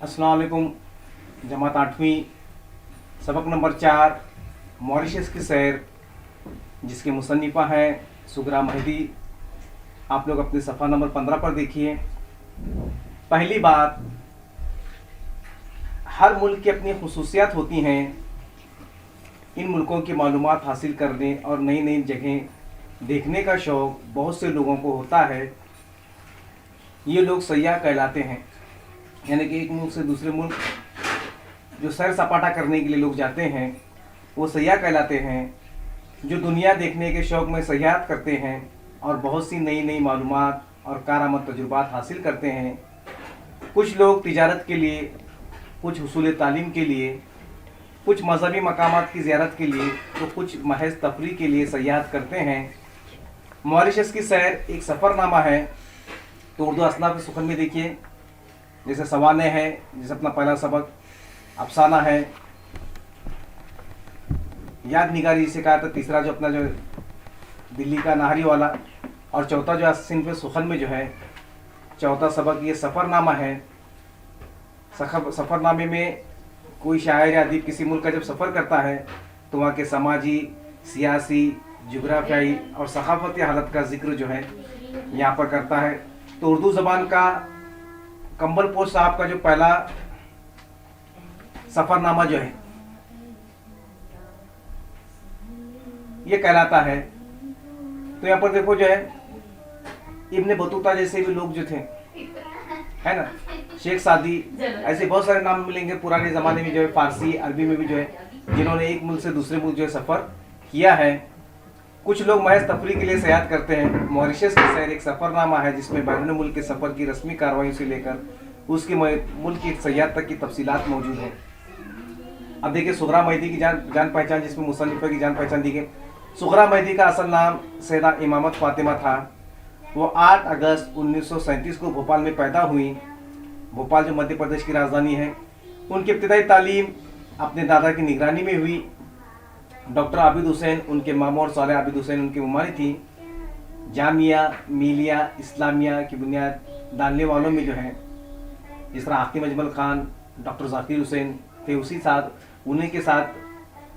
अस्सलाम वालेकुम। जमात 8वीं सबक नंबर 4 मॉरिशस की सैर, जिसके मुसन्निफ़ा हैं सुगरा महदी। आप लोग अपने सफ़ा नंबर 15 पर देखिए। पहली बात, हर मुल्क की अपनी खुसूसियात होती हैं। इन मुल्कों की मालूमात हासिल करने और नई नई जगहें देखने का शौक़ बहुत से लोगों को होता है। ये लोग सयाह कहलाते हैं, यानी कि एक मुल्क से दूसरे मुल्क जो सैर सपाटा करने के लिए लोग जाते हैं वो सयाह कहलाते हैं। जो दुनिया देखने के शौक़ में सयाहत करते हैं और बहुत सी नई नई मालूमात और कारआमद तजुर्बात हासिल करते हैं। कुछ लोग तिजारत के लिए, कुछ हुसूल तालीम के लिए, कुछ मजहबी मकामात की ज़ियारत के लिए, तो कुछ महज तफरीह के लिए सयाहत करते हैं। मॉरिशस की सैर एक सफ़रनामा है। तो उर्दू असनाफ़ के सुखन में देखिए, जैसे सवाने है, जैसे अपना पहला सबक अफसाना है, याद निगारी जिसे कहा था, तीसरा जो अपना जो दिल्ली का नाहरी वाला, और चौथा जो सिंध पे सुखन में जो है चौथा सबक ये सफ़रनामा है। सफ़रनामे में कोई शायर या अदीब किसी मुल्क का जब सफ़र करता है तो वहाँ के समाजी, सियासी, जोग्राफियाई और सकाफती हालत का जिक्र जो है यहाँ पर करता है। तो उर्दू ज़बान का कंबलपोश साहब का जो पहला सफ़रनामा जो है ये कहलाता है। तो यहाँ पर देखो जो है इब्ने बतूता जैसे भी लोग जो थे, है ना, शेख सादी, ऐसे बहुत सारे नाम मिलेंगे पुराने ज़माने में जो है, फारसी अरबी में भी जो है, जिन्होंने एक मुल्क से दूसरे मुल्क जो है सफ़र किया है। कुछ लोग महज तफरीह के लिए सयाहत करते हैं। मॉरिशस की सैर एक सफ़रनामा है जिसमें बैरून मुल्क के सफ़र की रस्मी कार्रवाई से लेकर उसके मुल्क की सयाहत तक की तफसीलात मौजूद हैं। अब देखिए सुगरा महदी की जान पहचान, जिसमें मुसन्निफ़ा की जान पहचान दी गई। सुगरा महदी का असल नाम सैयदा इमामत फ़ातिमा था। वो 8 अगस्त 1937 को भोपाल में पैदा हुई। भोपाल जो मध्य प्रदेश की राजधानी है। उनकी इब्तिदाई तालीम अपने दादा की निगरानी में हुई। डॉक्टर आबिद हुसैन उनके मामू और साले आबिद हुसैन उनकी ममानी थी। जामिया मिलिया इस्लामिया की बुनियाद डालने वालों में जो है, जिस तरह हाकिम अजमल खान, डॉक्टर जाकिर हुसैन थे, उसी साथ उन्हीं के साथ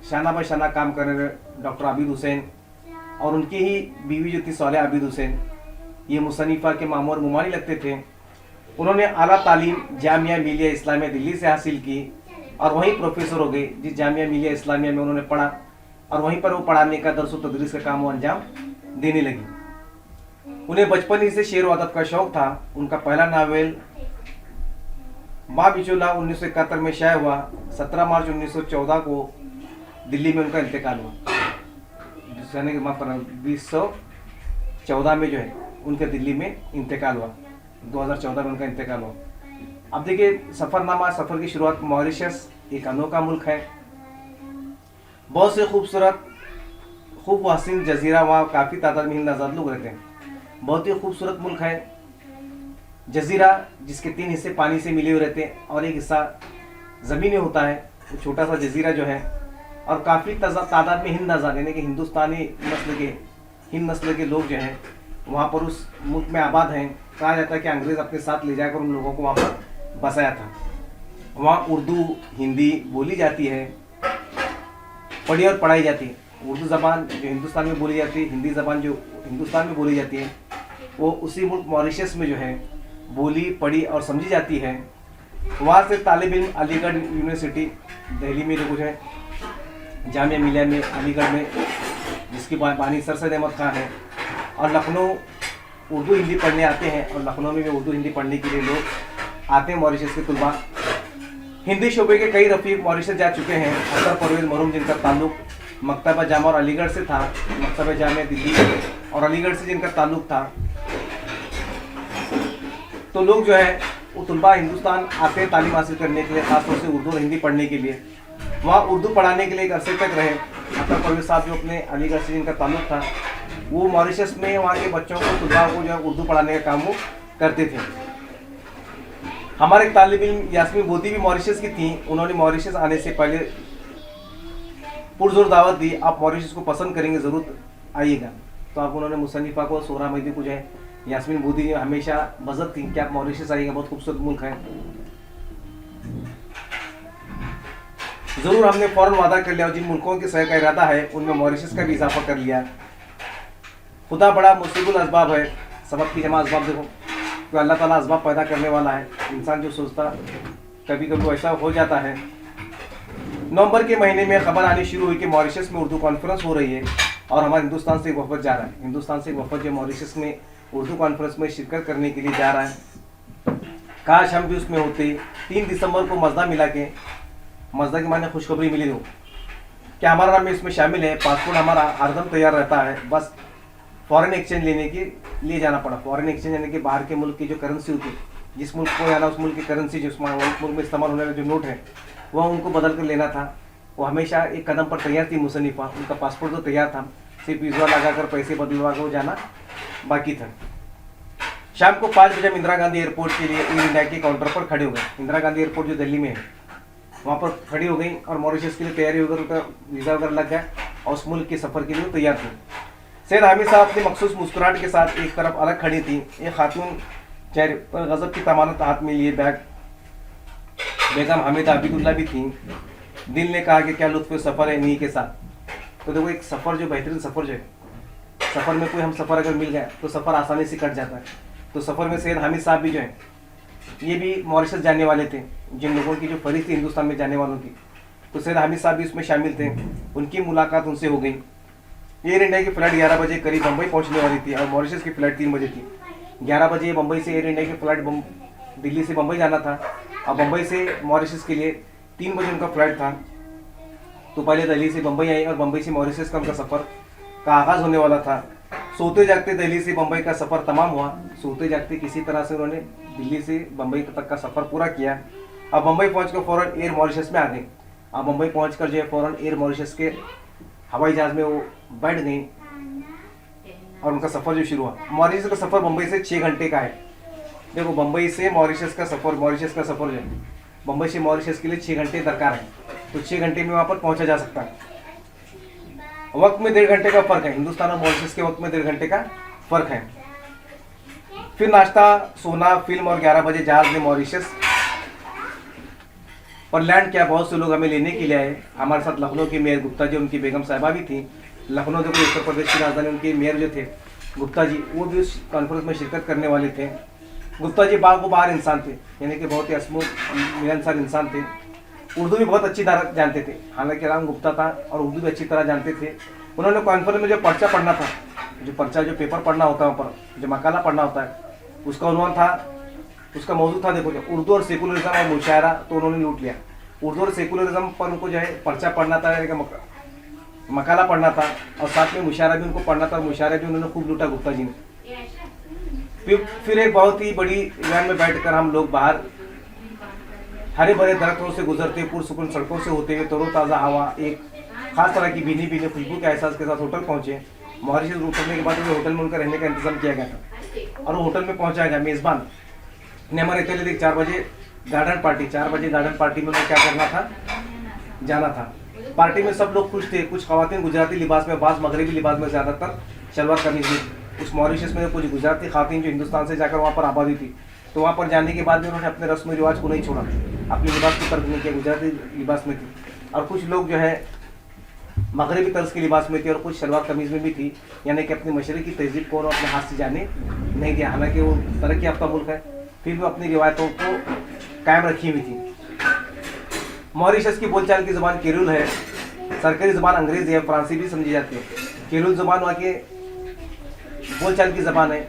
शाना बशाना काम कर रहे डॉक्टर आबिद हुसैन और उनकी ही बीवी जो थी साले आबिद हुसैन, ये मुसन्निफ़ा के मामू और ममानी लगते थे। उन्होंने आला तालीम जामिया मिलिया इस्लामिया दिल्ली से हासिल की और वहीं प्रोफेसर हो गए। जिस जामिया मिलिया इस्लामिया में उन्होंने पढ़ा और वहीं पर वो पढ़ाने का दर्स व तदरीस का काम वो अंजाम देने लगी। उन्हें बचपन ही से शेर व अदब का शौक़ था। उनका पहला नावल माँ बिचौला 1971 में शाया हुआ। 17 मार्च 1914 को दिल्ली में उनका इंतकाल हुआ। 2014 में जो है उनके दिल्ली में इंतकाल हुआ। 2014 में उनका इंतकाल हुआ। अब देखिए सफ़रनामा, सफ़र की शुरुआत। मॉरिशस एक अनोखा मुल्क है। बहुत से खूबसूरत खूब हसीन जजीरा, वहाँ काफ़ी तादाद में हिंद आज़ाद लोग रहते हैं। बहुत ही खूबसूरत मुल्क है। जजीरा जिसके 3 हिस्से पानी से मिले हुए रहते हैं और एक हिस्सा ज़मीनी होता है। वो छोटा सा जजीरा जो है, और काफ़ी तादाद में हिंद आज़ाद यानी कि हिंदुस्तानी हिंद नस्ल के लोग जो हैं वहाँ पर उस मुल्क में आबाद हैं। कहा जाता है कि अंग्रेज़ अपने साथ ले जाकर उन लोगों को वहाँ पर बसाया था। वहाँ उर्दू हिंदी बोली जाती है, पढ़ी और पढ़ाई जाती है। उर्दू ज़बान जो हिंदुस्तान में बोली जाती है, हिंदी ज़बान जो हिंदुस्तान में बोली जाती है, वो उसी मुल्क मॉरिशस में जो है बोली, पढ़ी और समझी जाती है। वहाँ से तालिब इल्म अलीगढ़ यूनिवर्सिटी दिल्ली में जो कुछ है, जामिया मिलिया में, अलीगढ़ में, जिसकी बानी सर सैयद अहमद खान है, और लखनऊ उर्दू हिंदी पढ़ने आते हैं। और लखनऊ में भी उर्दू हिंदी पढ़ने के लिए लोग आते हैं मॉरिशस के तुलबा। हिंदी शोबे के कई रफ़ीक मॉरिशस जा चुके हैं। अख्तर परवेज़ मरहूम, जिनका ताल्लुक़ मकतबा जामा और अलीगढ़ से था, मकतबा जामा दिल्ली और अलीगढ़ से जिनका ताल्लुक़ था, तो लोग जो है वो तुलबा हिंदुस्तान आते हैं तालीम हासिल करने के लिए, ख़ासतौर से उर्दू और हिंदी पढ़ने के लिए। वहाँ उर्दू पढ़ाने के लिए एक अरसे तक रहे। अख्तर परवेज़ साहब जो अपने अलीगढ़ से जिनका ताल्लुक़ था, वो मॉरिशस में वहाँ के बच्चों को, तुलबा को जो है उर्दू पढ़ाने का काम वो करते थे। हमारे तालिब इल्म यास्मीन बोदी भी मॉरिशस की थी। उन्होंने मॉरिशस आने से पहले पुरजोर दावत दी, आप मॉरिशस को पसंद करेंगे, ज़रूर आइएगा। तो आप उन्होंने मुसन्निफ़ा को, सुगरा महदी को जो है यास्मीन बोदी ने हमेशा मज़द थी कि आप मॉरिशस आइएगा, बहुत खूबसूरत मुल्क है। ज़रूर हमने फ़ौरन वादा कर लिया और जिन मुल्कों के सह का इरादा है उनमें मॉरिशस का भी इजाफा कर लिया। खुदा बड़ा मुसीबुल असबाब है, सबब की जमा असबाब देखो, तो अल्लाह ताला असबाब पैदा करने वाला है। इंसान जो सोचता कभी कभी ऐसा हो जाता है। नवंबर के महीने में खबर आनी शुरू हुई कि मॉरिशस में उर्दू कॉन्फ्रेंस हो रही है और हमारे हिंदुस्तान से एक वफद जा रहा है। हिंदुस्तान से एक वफद जो मॉरिशस में उर्दू कॉन्फ्रेंस में शिरकत करने के लिए जा रहा है। काश हम भी उसमें होते। 3 दिसंबर को मजदा मिला के, मजदा के माने खुशखबरी मिली हो कि हमारा नाम इसमें शामिल है। पासपोर्ट हमारा हरदम तैयार रहता है, बस फॉरेन एक्सचेंज लेने के लिए जाना पड़ा। फॉरेन एक्सचेंज यानी कि बाहर के मुल्क की जो करेंसी होती है, जिस मुल्क को जाना उस मुल्क की करेंसी जो मुल्क में इस्तेमाल होने वाले जो नोट है वह उनको बदल कर लेना था। वो हमेशा एक कदम पर तैयार थी मुसन्निफा, उनका पासपोर्ट तो तैयार था, सिर्फ वीज़ा लगा कर पैसे बदलवा कर जाना बाकी था। शाम को 5 बजे हम इंदिरा गांधी एयरपोर्ट के लिए एयर इंडिया के काउंटर पर खड़े हो गए। इंदिरा गांधी एयरपोर्ट जो दिल्ली में है वहाँ पर खड़ी हो गई और मॉरिशस के लिए तैयारी होकर उनका वीज़ा वगैरह लग गया और उस मुल्क के सफ़र के लिए तैयार थे। सैयद हामिद साहब अपनी मखसूस मुस्कुराहट के साथ एक तरफ अलग खड़ी थी। एक खातून चेहरे पर गजब की तमानत हाथ में लिए बैग बेगम हामिदा अबीदुल्ला भी थी। दिल ने कहा कि क्या लुत्फ़ सफ़र है इन्हीं के साथ। तो देखो, एक सफ़र जो बेहतरीन सफ़र जो है, सफ़र में कोई हम सफ़र अगर मिल गया तो सफ़र आसानी से कट जाता है। तो सफ़र में सैयद हामिद साहब भी जो हैं ये भी मॉरिशस जाने वाले थे। जिन लोगों की जो फरीक थी हिंदुस्तान में जाने वालों की, तो सैयद हामिद साहब भी उसमें शामिल थे। उनकी मुलाकात उनसे हो गई। एयर इंडिया की फ़्लाइट 11 बजे करीब बम्बई पहुंचने वाली थी और मॉरिशस की फ़्लाइट 3 बजे थी। 11 बजे बम्बई से एयर इंडिया की फ़्लाइट दिल्ली से बम्बई जाना था और बम्बई से मॉरिशस के लिए 3 बजे उनका फ़्लाइट था। तो पहले दिल्ली से बम्बई आई और बम्बई से मॉरिशस का उनका सफ़र का आगाज़ होने वाला था। सोते जागते दिल्ली से बम्बई का सफ़र तमाम हुआ। सोते जागते किसी तरह से उन्होंने दिल्ली से बम्बई तक का सफ़र पूरा किया। अब बम्बई पहुंचकर फ़ौरन एयर मॉरिशस में आ गई। अब बम्बई पहुंचकर जो है फ़ौरन एयर मॉरिशस के हवाई जहाज़ में वो बैठ गई और उनका सफ़र जो शुरू हुआ। मॉरिशस का सफ़र बम्बई से 6 घंटे का है। देखो, बम्बई से मॉरिशस का सफ़र जो है बम्बई से मॉरिशस के लिए 6 घंटे दरकार है। तो 6 घंटे में वहाँ पर पहुँचा जा सकता है। वक्त में 1.5 घंटे का फ़र्क है। हिंदुस्तान और मॉरिशस के वक्त में 1.5 घंटे का फ़र्क है। फिर नाश्ता, सोना, फिल्म और 11 बजे जहाज़ ने मॉरिशस पर लैंड किया। बहुत से लोग हमें लेने के लिए आए। हमारे साथ लखनऊ की मेयर गुप्ता जी, उनकी बेगम साहिबा भी थी। लखनऊ देखो उत्तर प्रदेश की राजधानी, उनके मेयर जो थे गुप्ता जी, वो भी उस कॉन्फ्रेंस में शिरकत करने वाले थे। गुप्ता जी बार इंसान थे, यानी कि बहुत ही हंसमुख मिलनसार इंसान थे। उर्दू भी बहुत अच्छी तरह जानते थे, हालांकि राम गुप्ता था और उर्दू भी अच्छी तरह जानते थे। उन्होंने कॉन्फ्रेंस में जो पर्चा पढ़ना था, जो पेपर पढ़ना होता है, वहाँ पर जो मकाला पढ़ना होता है, उसका उन्वान था, उसका मौजूद था देखो, उर्दू और सेकुलरिज्म और मुशायरा। तो उन्होंने लूट लिया। उर्दू और सेकुलरिज्म पर उनको जो है पर्चा पढ़ना था, यानी कि मकाला पढ़ना था और साथ में मुशायरा भी उनको पढ़ना था। मुशायरा भी उन्होंने खूब लूटा गुप्ता जी ने। फिर एक बहुत ही बड़ी वैन में बैठकर हम लोग बाहर हरे भरे दरख्तों से गुजरते, पुरसुकून सड़कों से होते हुए तरोताज़ा हवा, एक खास तरह की भीनी भीनी खुशबू के एहसास के साथ होटल पहुंचे। मॉरिशस उतरने के बाद होटल में उनका रहने का इंतजाम किया गया था और वो होटल में पहुंचाया गया। मेज़बान ने हमारे चले 4 बजे गार्डन पार्टी में उन्हें क्या करना था, जाना था। पार्टी में सब लोग खुश थे। कुछ ख़वातीन गुजराती लिबास में, बाज़ मगरबी लिबास में, ज़्यादातर शलवार कमीज में। उस मॉरिशस में कुछ गुजराती ख़वातीन जो हिंदुस्तान से जाकर वहाँ पर आबादी थी, तो वहाँ पर जाने के बाद भी उन्होंने अपने रस्म रिवाज को नहीं छोड़ा, अपने लिबास को तर्क नहीं किया, गुजराती लिबास में थी। और कुछ लोग जो है मगरबी तर्ज के लिबास में थी और कुछ शलवार कमीज़ में भी थी, यानी कि अपनी मशरक़ी तहजीब को अपने हाथ से जाने नहीं दिया। हालांकि वो तरक्की याफ्ता मुल्क है, फिर भी अपनी रिवायतों को कायम रखी हुई थी। मॉरिशस की बोलचाल की ज़बान केरूल है। सरकारी ज़बान अंग्रेज़ी है, फ्रांसी भी समझी जाती है। केरूल ज़बान वहाँ के बोलचाल की ज़बान है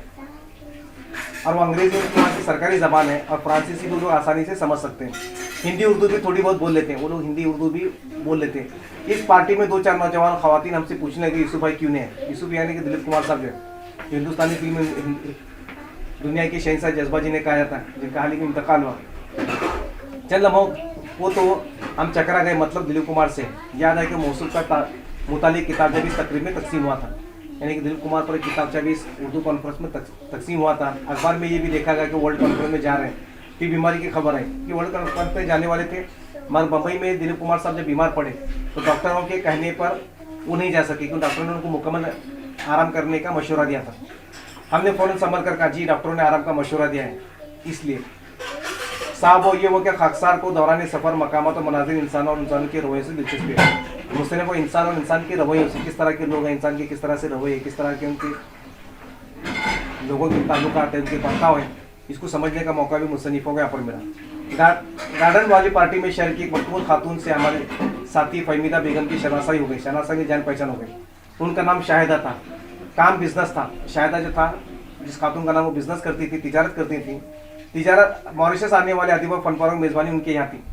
और वो अंग्रेज़ी वहाँ की सरकारी ज़बान है और फ्रांसीसी भी लोग आसानी से समझ सकते हैं। हिंदी उर्दू भी थोड़ी बहुत बोल लेते हैं, वो लोग हिंदी उर्दू भी बोल लेते हैं। इस पार्टी में 2-4 नौजवान ख़वातीन हमसे पूछने लगे, यूसुफ भाई क्यों नहीं है। यूसुफ यानी कि दिलीप कुमार साहब जो है, हिंदुस्तानी फिल्म दुनिया के शहंशाह जज्बा जी ने कहा था, जिनका हाल ही में इंतकाल हुआ। चल लम्हों वो तो हम चकरा गए, मतलब दिलीप कुमार से। याद है कि मौसूल का मुतालिक किताब जब इस तकरीब में तकसीम हुआ था, यानी कि दिलीप कुमार पर एक किताब जब इस उर्दू कॉन्फ्रेंस में तकसीम हुआ था। अखबार में ये भी देखा गया कि वर्ल्ड कॉन्फ्रेंस में जा रहे हैं। फिर बीमारी की खबर आई कि वर्ल्ड कॉन्फ्रेंस में जाने वाले थे, मगर बम्बई में दिलीप कुमार साहब जब बीमार पड़े तो डॉक्टरों के कहने पर वो नहीं जा सके, क्योंकि डॉक्टरों ने उनको मुकम्मल आराम करने का मशवरा दिया था। हमने फ़ौरन संभल कर कहा, जी डॉक्टरों ने आराम का मशवरा दिया है, इसलिए साहब वो क्या खाकसार को दौरान सफ़र मकामात और मनाजिर इंसान और इंसान के रवैये से दिलचस्पी है। मुस्तनिफ़ को इंसान और इंसान के रवैये से, किस तरह के लोग हैं, इंसान के किस तरह से रवैये, किस तरह के उनके लोगों के ताल्लुकात हैं, उनके बर्ताव हैं, इसको समझने का मौका भी मुस्तनिफ़ों को यहाँ पर मिला। गार्डन वाली पार्टी में शहर की एक मकबूल खातून से हमारे साथी फहमीदा बेगम की शनासाई हो गई, शनासाई में जान पहचान हो गई। उनका नाम शाहिदा था, काम बिजनेस था। शाहिदा जो था, जिस खातून का नाम वो बिजनेस करती थी, तिजारत करती थी। तिजारत मॉरिशस आने वाले अदीब और फनकारों की मेज़बानी उनके यहाँ थी।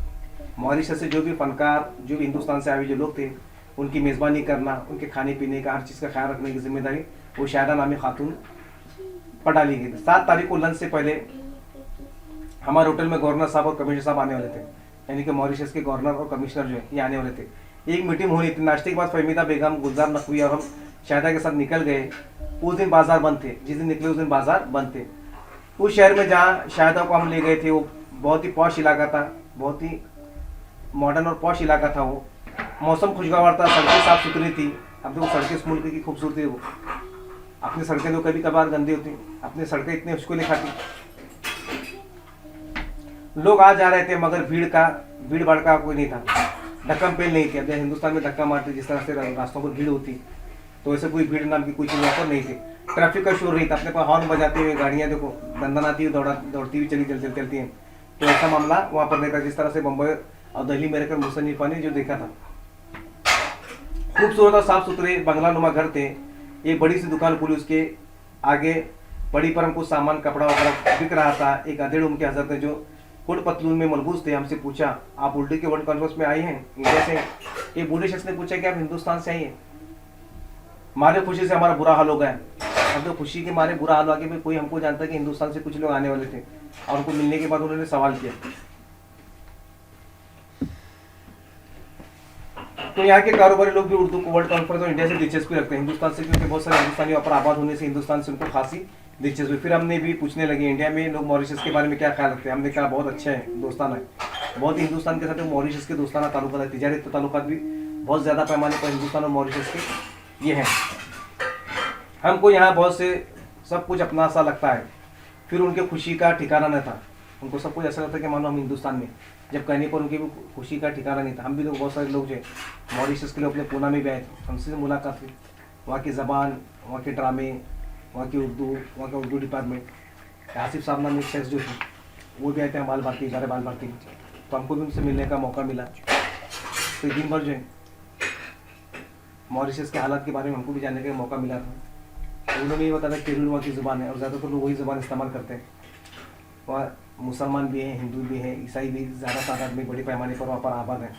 मॉरिशस से जो भी फनकार, जो भी हिंदुस्तान से आए हुए जो लोग थे, उनकी मेज़बानी करना, उनके खाने पीने का हर चीज़ का ख्याल रखने की जिम्मेदारी वो शाहिदा नामी खातून पर डाली गई थी। 7 तारीख को लंच से पहले हमारे होटल में गवर्नर साहब और कमिश्नर साहब आने वाले थे, यानी कि मॉरिशस के गवर्नर और कमिश्नर जो है ये आने वाले थे। एक मीटिंग होनी थी। नाश्ते के बाद फहमीदा बेगम, गुलजार नकवी और हम शाहिदा के साथ निकल गए। उस दिन बाजार बंद थे, जिस दिन निकले उस दिन बाजार बंद थे। उस शहर में जहाँ शाहिदा को हम ले गए थे वो बहुत ही पॉश इलाका था, बहुत ही मॉडर्न और पॉश इलाका था। वो मौसम खुशगवार था, सड़कें साफ सुथरी थी। अब देखो सड़कें इस मुल्क की खूबसूरती है। वो अपनी सड़कें तो कभी कभार गंदी होती, अपनी सड़कें इतनी उसको लिखाती। लोग आ जा रहे थे मगर भीड़ भाड़ का कोई नहीं था, धक्कम पेल नहीं थी। अब हिंदुस्तान में धक्का मारते जिस तरह से रास्तों पर भीड़ होती, तो ऐसे कोई भीड़ नाम की कोई चीज़ वहाँ पर नहीं थी। ट्रैफिक का शोर नहीं था, अपने पास हॉर्न बजाते हुए गाड़ियाँ देखो दंदनाती हुई दौड़ती हुई चलती हैं, तो ऐसा मामला वहाँ पर नहीं था जिस तरह से बम्बई और दिल्ली में रहकर मुसन्निफा ने जो देखा था। खूबसूरत और साफ सुथरे बंगला नुमा घर थे। एक बड़ी सी दुकान खुली, उसके आगे बड़ी पर हमको सामान कपड़ा वगैरह बिक रहा था। एक अधेड़ उनके हजरत ने जो कोट पतलून में मलबूस थे, हमसे पूछा, आप उर्दू के वर्ल्ड कॉन्फ्रेंस में आई हैं इंडिया से? एक बूढ़े शख्स ने पूछा कि आप हिंदुस्तान से आई हैं। मारे खुशी से हमारा बुरा हाल हो गया। अब तो खुशी के मारे बुरा हाल हो गया, कोई हमको जानता कि हिंदुस्तान से कुछ लोग आने वाले थे, और उनको मिलने के बाद उन्होंने सवाल किया। तो यहाँ के कारोबारी लोग भी उर्दू को वर्ल्ड कॉन्फ्रेंस और इंडिया से दिलचस्पी रखते हैं, हिंदुस्तान से, क्योंकि बहुत सारे हिंदुस्तानी वहाँ पर आबाद होने से हिंदुस्तान से उनको खासी दिलचस्पी। फिर हमने भी पूछने लगे इंडिया में लोग मॉरिशस के बारे में क्या ख्याल रखते हैं। हमने कहा बहुत अच्छा है, दोस्ताना है, बहुत ही हिंदुस्तान के साथ मॉरिशस के दोस्ताना ताल्लुकात है, तिजारत ताल्लुकात भी बहुत ज़्यादा पैमाने पर हिंदुस्तान और मॉरिशस के ये हैं। हमको यहाँ बहुत से सब कुछ अपना सा लगता है। फिर उनके खुशी का ठिकाना न था, उनको सब कुछ ऐसा लगता है कि मानो हम हिंदुस्तान में, जब कहने पर उनकी भी खुशी का ठिकाना नहीं था। हम भी लोग बहुत सारे लोग जो मॉरिशस के लिए अपने पूना में भी आए थे, हमसे मुलाकात हुई। वहाँ की ज़बान, वहाँ के ड्रामे, वहाँ की उर्दू, वहाँ का उर्दू डिपार्टमेंट, आसिफ साहब नाम एक शख्स जो थे वो भी आए थे बाल भारती, इदारे बाल भारती, तो हमको भी उनसे मिलने का मौका मिला। तो दिन भर जो है मॉरिशस के हालात के बारे में हमको भी जानने का मौका मिला था। तो उन्होंने ये बताया कि वहाँ की ज़ुबान है और ज़्यादातर लोग वही ज़ुबान इस्तेमाल करते हैं। वहाँ मुसलमान भी हैं, हिंदू भी हैं, ईसाई भी ज़्यादा तादाद में बड़े पैमाने पर वहाँ पर आबाद हैं।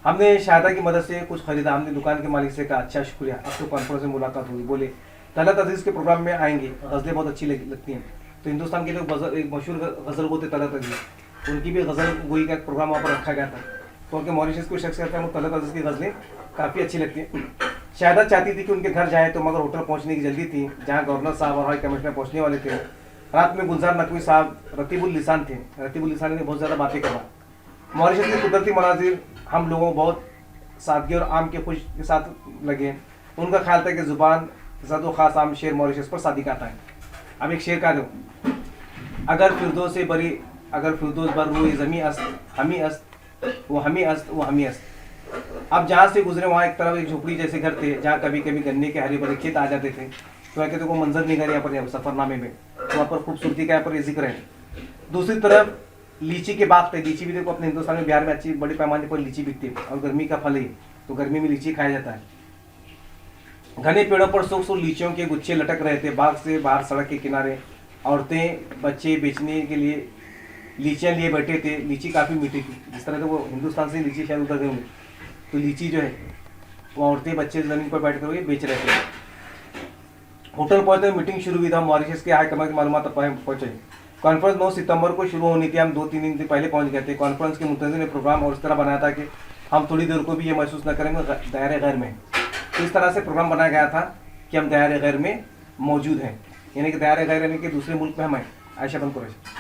हमने शाहिदा की मदद से कुछ खरीदा। हमने दुकान के मालिक से कहा, अच्छा शुक्रिया, अब तो कॉन्फ्रेंस में मुलाकात हुई। बोले तलत अजीज़ के प्रोग्राम में आएंगे, गज़लें बहुत अच्छी लगती हैं। तो हिंदुस्तान के लोग एक मशहूर गज़ल गो थे तलत अजीज़, उनकी भी गज़ल गोई का प्रोग्राम वहाँ पर रखा गया था। तो उनके मॉरिशस को शख्स कहते हैं वो तलत अजीज़ की गज़लें काफ़ी अच्छी लगती हैं। शाहिदा चाहती थी कि उनके घर जाए, तो मगर होटल पहुँचने की जल्दी थी, जहाँ गवर्नर साहब और हाई कमिश्नर पहुँचने वाले थे। रात में गुलजार नकवी साहब रतीबुल लिसान थे। रतीबुल लिसान ने बहुत ज़्यादा बातें करा। मॉरिशस के कुदरती मनाजिर हम लोगों को बहुत सादगी और आम के खुश के साथ लगे। उनका ख्याल था कि ज़ुबान ज़द ख़ास आम शेर मॉरिशस पर सादिक आता है। अब एक शेर का दो, अगर फिरदौस से बरी, अगर फिरदौस बर रूए ज़मी अस्त, हमी अस्त, वो हमी अस्त, वो हमी अस्त। अब जहाँ से गुजरे वहाँ एक तरफ एक झोपड़ी जैसे घर थे, जहाँ कभी कभी गन्ने के हरे भरे खेत आ जाते थे। तो कहते को मंजर नहीं कर यहाँ पर सफ़रनामे में, तो वहाँ पर खूबसूरती का यहाँ पर जिक्र है। दूसरी तरफ लीची के बाग थे। लीची भी देखो अपने हिंदुस्तान में, बिहार में अच्छी बड़े पैमाने पर लीची बिकती है और गर्मी का फल है, तो गर्मी में लीची खाया जाता है। घने पेड़ों पर सौ सौ लीचियों के गुच्छे लटक रहे थे। बाग से बाहर सड़क के किनारे औरतें बच्चे बेचने के लिए लीचियाँ लिए बैठे थे। लीची काफ़ी मीठी थी, जिस तरह से वो हिंदुस्तान से लीची शायद उतर गए होंगे, तो लीची जो है वो औरतें बच्चे ज़मीन पर बैठ कर ये बेच रहे थे। होटल पहुँचते मीटिंग शुरू हुई था। मॉरिशस के हाई कमान की मालूमात पहुँचे। कॉन्फ्रेंस 9 सितंबर को शुरू होनी थी, हम 2-3 दिन पहले पहुँच गए थे। कॉन्फ्रेंस के मुंतज़िम ने प्रोग्राम और इस तरह बनाया था कि हम थोड़ी देर को भी ये महसूस न करेंगे दायरे गैर में। तो इस तरह से प्रोग्राम बनाया गया था कि हम दायरे गैर में मौजूद हैं, यानी कि दायरे गैर यानी कि दूसरे मुल्क में हम हैं। आयशा बंद करो।